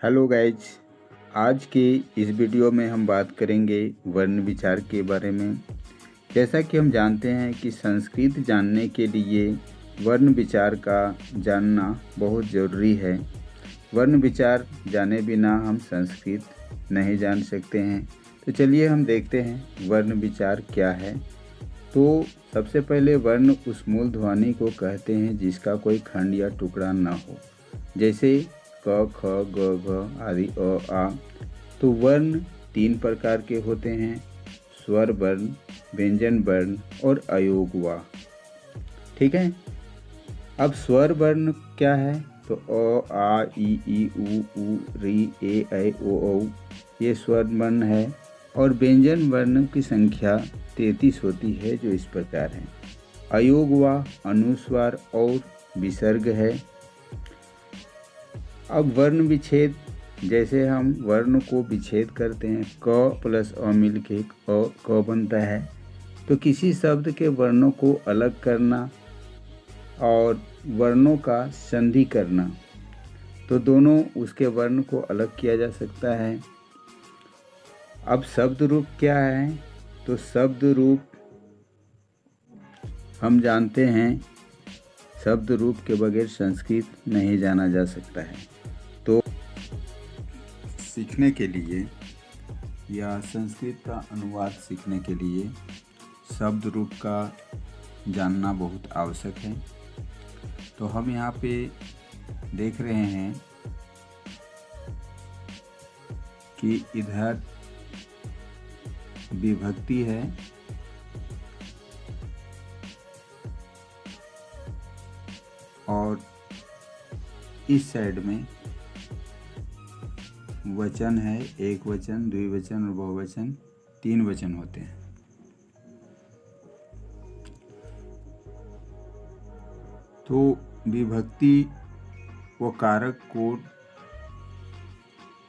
Hello guys, आज के इस वीडियो में हम बात करेंगे वर्ण विचार के बारे में। जैसा कि हम जानते हैं कि संस्कृत जानने के लिए वर्ण विचार का जानना बहुत ज़रूरी है। वर्ण विचार जाने बिना हम संस्कृत नहीं जान सकते हैं। तो चलिए हम देखते हैं वर्ण विचार क्या है। तो सबसे पहले वर्ण उस मूल ध्वनि को कहते हैं जिसका कोई खंड या टुकड़ा न हो, जैसे क, ख, ग, घ आदि अ, आ। तो वर्ण 3 प्रकार के होते हैं: स्वर वर्ण, व्यंजन वर्ण और अयोग व। ठीक है। अब स्वर वर्ण क्या है? तो अ, आ, ई, उ, री, ए, ऐ, ओ, औ ये स्वर वर्ण है। और व्यंजन वर्ण की संख्या 33 होती है, जो इस प्रकार है: अयोग व, अनुस्वार और विसर्ग है। अब वर्ण विच्छेद, जैसे हम वर्ण को विच्छेद करते हैं, क प्लस अ मिल के क बनता है। तो किसी शब्द के वर्णों को अलग करना और वर्णों का संधि करना, तो दोनों उसके वर्ण को अलग किया जा सकता है। अब शब्द रूप क्या है? तो शब्द रूप हम जानते हैं, शब्द रूप के बगैर संस्कृत नहीं जाना जा सकता है। तो सीखने के लिए या संस्कृत का अनुवाद सीखने के लिए शब्द रूप का जानना बहुत आवश्यक है। तो हम यहाँ पे देख रहे हैं कि इधर विभक्ति है और इस साइड में वचन है, एक वचन, द्विवचन और बहुवचन, 3 वचन होते हैं। तो विभक्ति वो कारक को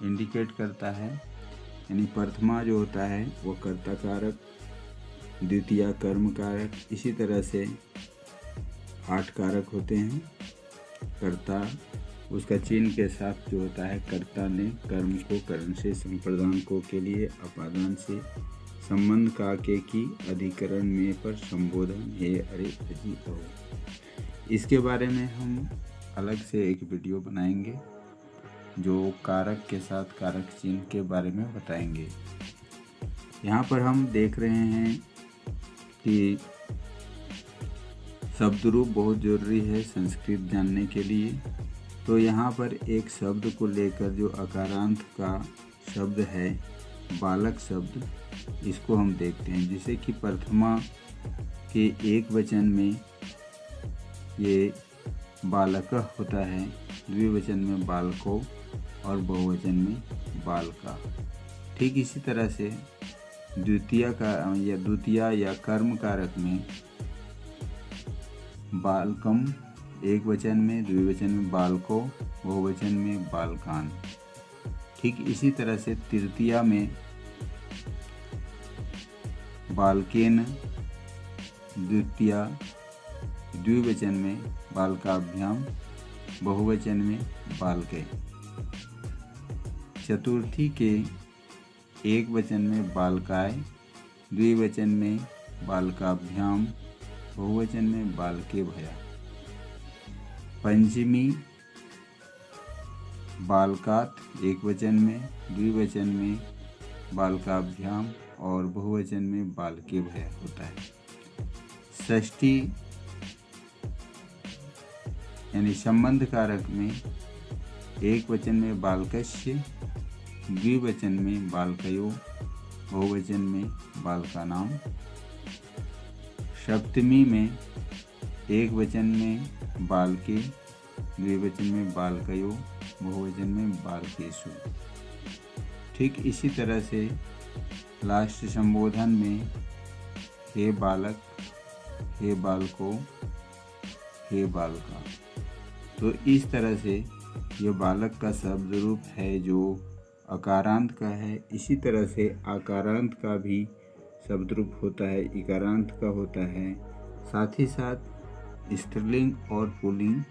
इंडिकेट करता है, यानी प्रथमा जो होता है वो कर्ता कारक, द्वितीया कर्म कारक, इसी तरह से 8 कारक होते हैं। कर्ता उसका चिन्ह के साथ जो होता है, कर्ता ने कर्म को करण से, संप्रदान को के लिए, अपादान से, संबंध का के की, अधिकरण में पर, संबोधन हे, अरे, अजी, ओ। इसके बारे में हम अलग से एक वीडियो बनाएंगे जो कारक के साथ कारक चिन्ह के बारे में बताएंगे। यहाँ पर हम देख रहे हैं कि शब्द रूप बहुत ज़रूरी है संस्कृत जानने के लिए। तो यहाँ पर एक शब्द को लेकर जो अकारांत का शब्द है, बालक शब्द, इसको हम देखते हैं। जैसे कि प्रथमा के एक वचन में ये बालक होता है, द्विवचन में बालको और बहुवचन में बालका। ठीक इसी तरह से द्वितीया या कर्म कारक में बालकम एक वचन में, द्विवचन में बालको, बहुवचन में बालकान। ठीक इसी तरह से तृतीया में बालकेन, द्विवचन में बालकाभ्याम, बहुवचन में बालके। चतुर्थी के एक वचन में बालकाय, द्विवचन में बालकाभ्याम, बहुवचन में बालके भया। पंचमी बालकात, एक वचन में, द्विवचन में बालकाभ्याम और बहुवचन में बालके भया होता है। षष्ठी यानी संबंध कारक में एक वचन में बालकस्य, द्विवचन में बालकयो, बहुवचन में बालकानाम। सप्तमी में एक वचन में बालके, द्विवचन में बालकयो, बहुवचन में बालकेषु। ठीक इसी तरह से लास्ट संबोधन में हे बालक, हे बालको, हे बालका। तो इस तरह से ये बालक का शब्द रूप है जो अकारांत का है। इसी तरह से आकारांत का भी शब्द रूप होता है, इकारांत का होता है। साथ ही साथ स्त्रीलिंग और पुल्लिंग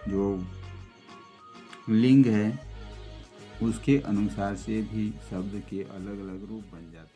जो लिंग है उसके अनुसार से भी शब्द के अलग अलग रूप बन जाते हैं।